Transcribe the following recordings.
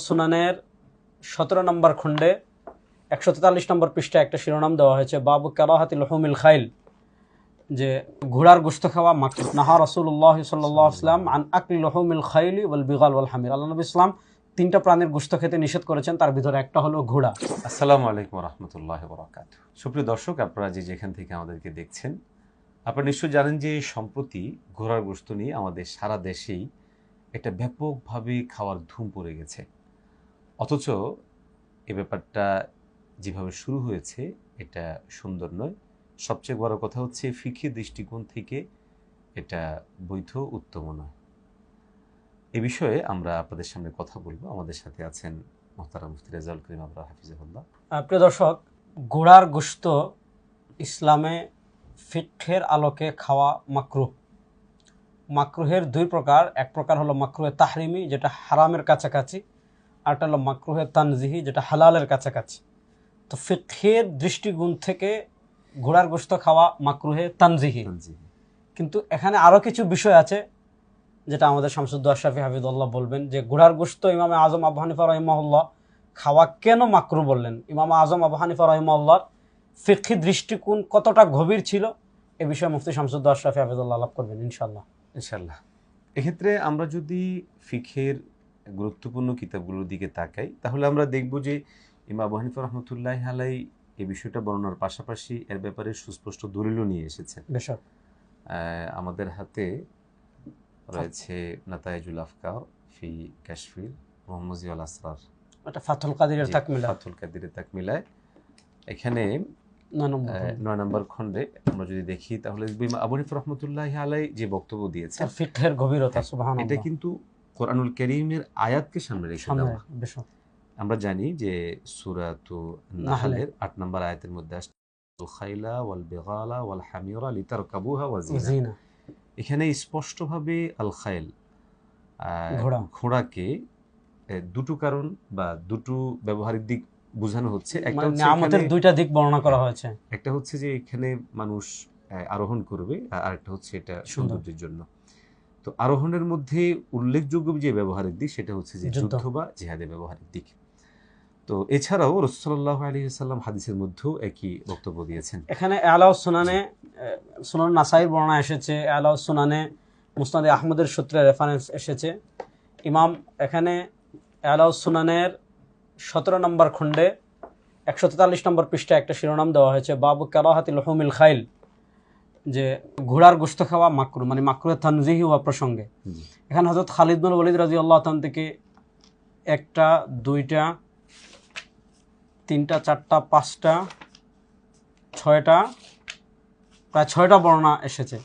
সুনানের 17 নম্বর খণ্ডে 143 নম্বর পৃষ্ঠায় একটা শিরোনাম দেওয়া হয়েছে বাবু কারাহাতি লুহুমিল খাইল, যে ঘোড়ার গোশত খাওয়া মাকরুহ। নাহা রাসূলুল্লাহ সাল্লাল্লাহু আলাইহি ওয়াসাল্লাম আন আকলি লুহুমিল খাইলি ওয়াল বিগাল ওয়াল হামির। আল্লাহ নবী ইসলাম তিনটা প্রাণীর গোশত খেতে নিষেধ করেছেন, তার ভিতরে একটা হলো ঘোড়া। আসসালামু আলাইকুম রাহমাতুল্লাহি ওয়া বারাকাতুহু। সুপ্রিয় দর্শক, আপনারা যেখান থেকে আমাদেরকে দেখছেন, আপনারা নিশ্চয়ই জানেন যে সম্প্রতি ঘোড়ার গোশত নিয়ে আমাদের সারা দেশেই একটা ব্যাপকভাবে খাওয়ার ধুম পড়ে গেছে। অথচ এ ব্যাপারটা যেভাবে শুরু হয়েছে এটা সুন্দর নয়। সবচেয়ে বড় কথা হচ্ছে ফিকহি দৃষ্টিকোণ থেকে এটা বৈধ, উত্তম নয়। এ বিষয়ে আমরা আপনাদের সামনে কথা বলবো। আমাদের সাথে আছেন মোহতারাম মুফতি রেজাউল করিম আবরার হাফিজাহুল্লাহ। প্রিয় দর্শক, ঘোড়ার গোশত ইসলামে ফিকহের আলোকে খাওয়া মাকরুহ। মাকরুহের দুই প্রকার, এক প্রকার হলো মাকরুহে তাহরিমি, যেটা হারামের কাছাকাছি, আরটা হলো মাকরুহে তানজিহি, যেটা হালালের কাছাকাছি। তো ফিকহের দৃষ্টিকোণ থেকে ঘোড়ার গোশত খাওয়া মাকরুহে তানজিহি। কিন্তু এখানে আরও কিছু বিষয় আছে যেটা আমাদের শামসুদ্দৌলা শাফি হাফিজুল্লাহ বলবেন, যে ঘোড়ার গোশত ইমাম আজম আবু হানিফা রাহিমাহুল্লাহ খাওয়া কেন মাকরুহ বললেন, ইমাম আজম আবু হানিফা রাহিমাহুল্লাহর ফিকহি দৃষ্টিকোণ কতটা গভীর ছিল, এ বিষয়ে মুফতি শামসুদ্দৌলা শাফি হাফিজুল্লাহ আলাপ করবেন ইনশাআল্লাহ। এক্ষেত্রে আমরা যদি ফিকহের গুরুত্বপূর্ণ কিতাবগুলোর দিকে তাকাই, তাহলে আমরা দেখব যে ইমাম আবু হানিফা রহমতুল্লাহ আলাই এই বিষয়টা বর্ণনার পাশাপাশি এর ব্যাপারে সুস্পষ্ট দলিলও নিয়ে এসেছেন। আমাদের হাতে রয়েছে নাতাইজুল আফকার ফি কাশফিল মুহম্মদিয়াল আসরার, এটা ফাতুল কাদিরের তাকমিলা। ফাতুল কাদিরের তাকমিলায় এখানে 9 নম্বর খণ্ডে আমরা যদি দেখি, তাহলে আবু হানিফা রহমতুল্লাহ আলাই যে বক্তব্য দিয়েছেন ফিকহের গভীরতা, সুবহানাল্লাহ, এটা কিন্তু কোরআনুল কারীমের আয়াতকে সামনে রেখে দেওয়া। আমরা জানি যে সূরাতুন নাহলের 8 নম্বর আয়াতের মধ্যে আসছে আল খাইলা ওয়াল বিগালা ওয়াল হামিরা লিতারকাবুহা ওয়া জিনা। এখানে স্পষ্টভাবে আল খাইল, ঘোড়াকে দুটো কারণ বা দুটো ব্যবহারিক দিক বোঝানো হচ্ছে। একটা হচ্ছে নিয়ামতের দুইটা দিক বর্ণনা করা হয়েছে। একটা হচ্ছে যে এখানে মানুষ আরোহণ করবে, আর একটা হচ্ছে এটা সৌন্দর্যের জন্য। তো আরোহণের মধ্যে উল্লেখযোগ্য যে ব্যবহারিক দিক সেটা হচ্ছে যে যুদ্ধ বা জিহাদের ব্যবহারিক দিক। তো এছাড়াও রাসূল সাল্লাল্লাহু আলাইহি ওয়াসাল্লাম হাদিসের মধ্যেও একই বক্তব্য দিয়েছেন। এখানে আলাউস সুনানে, সুনান নাসাইর বর্ণনা এসেছে, আলাউস সুনানে মুসনাদে আহমদের সূত্রে রেফারেন্স এসেছে। ইমাম এখানে আলাউস সুনানের 17 নম্বর খণ্ডে 143 নম্বর পৃষ্ঠায় একটা শিরোনাম দেওয়া হয়েছে বাবু কারাহাতি লুহুমিল খাইল, যে ঘোড়ার গোশত খাওয়া মাকরুহ, মানে মাকরুহে তানজিহি হওয়া প্রসঙ্গে। এখানে হযরত খালিদ বিন ওয়ালিদ রাদিয়াল্লাহু তাআলা থেকে 1টা 2টা 3টা 4টা 5টা 6টা, প্রায় 6টা বর্ণনা এসেছে।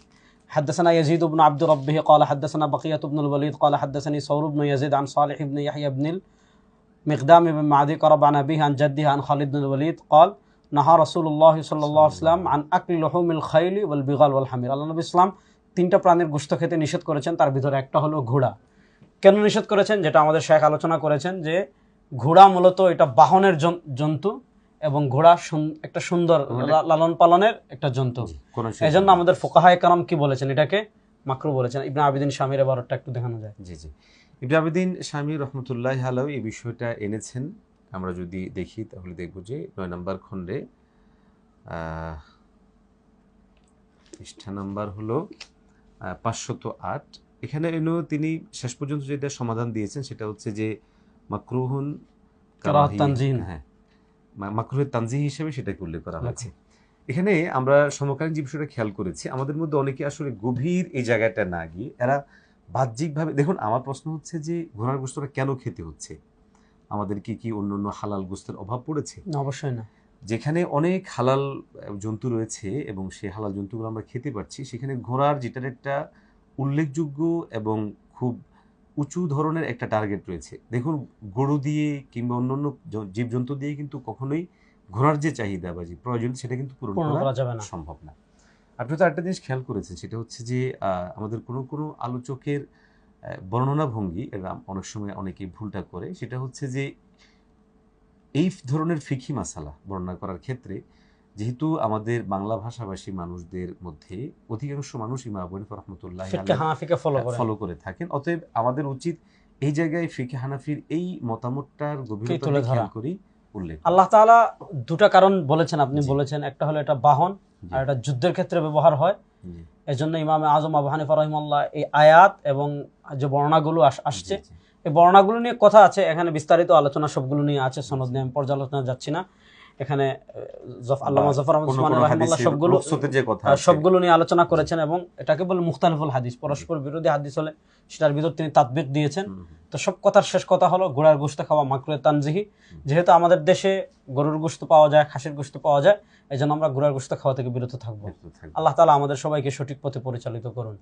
حدثنا يزيد بن عبد ربه قال حدثنا بقية بن الوليد قال حدثني ثور بن يزيد عن صالح بن يحيى بن المقدام بن معدي قرب عن أبيه عن جده عن خالد بن الوليد قال নাহা রাসূলুল্লাহ সাল্লাল্লাহু আলাইহি ওয়াসাল্লাম আন আকলি লুহুমিল খাইলি ওয়াল বিগাল ওয়াল হামির। আল্লাহ নবী ইসলাম তিনটা প্রাণীর গোশত খেতে নিষেধ করেছেন, তার ভিতরে একটা হলো ঘোড়া। কেন নিষেধ করেছেন, যেটা আমাদের শাইখ আলোচনা করেছেন, যে ঘোড়া মূলত এটা বাহনের জন্তু এবং ঘোড়া একটা সুন্দর লালন পালনের একটা জন্তু। এই জন্য আমাদের ফুকাহায়ে কেরাম কি বলেছেন, এটাকে মাকরুহ বলেছেন। ইবনে আবিদিন শামির এবারটা একটু দেখানো যায়। জি জি, ইবনে আবিদিন শামি রহমতুল্লাহ আলাইহি এই বিষয়টা এনেছেন। আমরা যদি দেখি তাহলে দেখব যে 9 নম্বর খণ্ডে পৃষ্ঠা নাম্বার হলো 508। এখানে তিনি শেষ পর্যন্ত যেটা সমাধান দিয়েছেন সেটা হচ্ছে যে মাকরুহুন কারাহাত তানজিহ, হ্যাঁ, মাকরুহের তানজিহ হিসেবে সেটাকে উল্লেখ করা হয়েছে। এখানে আমরা সমকালীন যে বিষয়টা খেয়াল করেছি, আমাদের মধ্যে অনেকে আসলে গভীর এই জায়গাটা না গিয়ে এরা বাহ্যিকভাবে দেখুন। আমার প্রশ্ন হচ্ছে যে ঘোড়ার গোশতটা কেন খেতে হচ্ছে? আমাদের কি অন্য হালাল গোশতের অভাব পড়েছে? অবশ্যই না। যেখানে অনেক হালাল জন্তু রয়েছে এবং সেই হালাল জন্তুগুলো আমরা খেতে পারছি, সেখানে ঘোড়ার যেটার একটা উল্লেখযোগ্য এবং খুব উঁচু ধরনের একটা টার্গেট রয়েছে। দেখুন, গরু দিয়ে কিংবা অন্যান্য জীবজন্তু দিয়ে কিন্তু কখনোই ঘোড়ার যে চাহিদা বা যে প্রয়োজন সেটা কিন্তু পূরণ করা যাবে না, সম্ভব না। আপনি তো একটা জিনিস খেয়াল করেছেন, সেটা হচ্ছে যে আমাদের কোনো আলোচকের বর্ণনা ভঙ্গি অনেক সময় অনেকেই ভুলটা করে। সেটা হচ্ছে যে এই ধরনের ফিকহি মাসালা বর্ণনা করার ক্ষেত্রে, যেহেতু আমাদের বাংলা ভাষাভাষী মানুষদের মধ্যে অধিকাংশ মানুষ ইমাম আবু হানিফা রাহমাতুল্লাহি আলাইহি ফলো করে থাকেন, অতএব আমাদের উচিত এই জায়গায় ফিকে হানাফির এই মতামতটার গভীরতা তুলে ধরা। খেয়াল করি উল্লেখ। আল্লাহ তাআলা দুটা কারণ বলেছেন, আপনি জি। বলেছেন, একটা হলো এটা বাহন, জি, আর এটা যুদ্ধের ক্ষেত্রে ব্যবহার হয়। জি, এজন্য ইমাম আজম আবু হানিফা রাহিমাহুল্লাহ এই আয়াত এবং যে বর্ণনাগুলো আসছে, জি, জি। এই বর্ণনাগুলো নিয়ে কথা আছে, এখানে বিস্তারিত আলোচনা সবগুলো নিয়ে আছে, সনদ নিয়ে আমি পর্যালোচনা যাচ্ছি না। এখানে আল্লামা জাফর আহমদ কোনো উসমানী কোনো রাহিমাহুল্লাহ হাদিসের সবগুলো রুখসতের যে কথা আছে, সবগুলো নিয়ে আলোচনা করেছেন, এবং এটাকে বলে মুখতালিফুল হাদিস, পরস্পর বিরোধী হাদিস হলে সেটার ভিতর তিনি তাতবিক দিয়েছেন। হুম, হুম, তো সব কথার শেষ কথা হলো ঘোড়ার গোশত খাওয়া মাকরুহে তানজিহি। যেহেতু আমাদের দেশে গরুর গোশত পাওয়া যায়, খাসির গোশত পাওয়া যায়, এই জন্য আমরা ঘোড়ার গোশত খাওয়া থেকে বিরত থাকবো। থাকবে। আল্লাহ তাআলা আমাদের সবাইকে সঠিক পথে পরিচালিত করুন।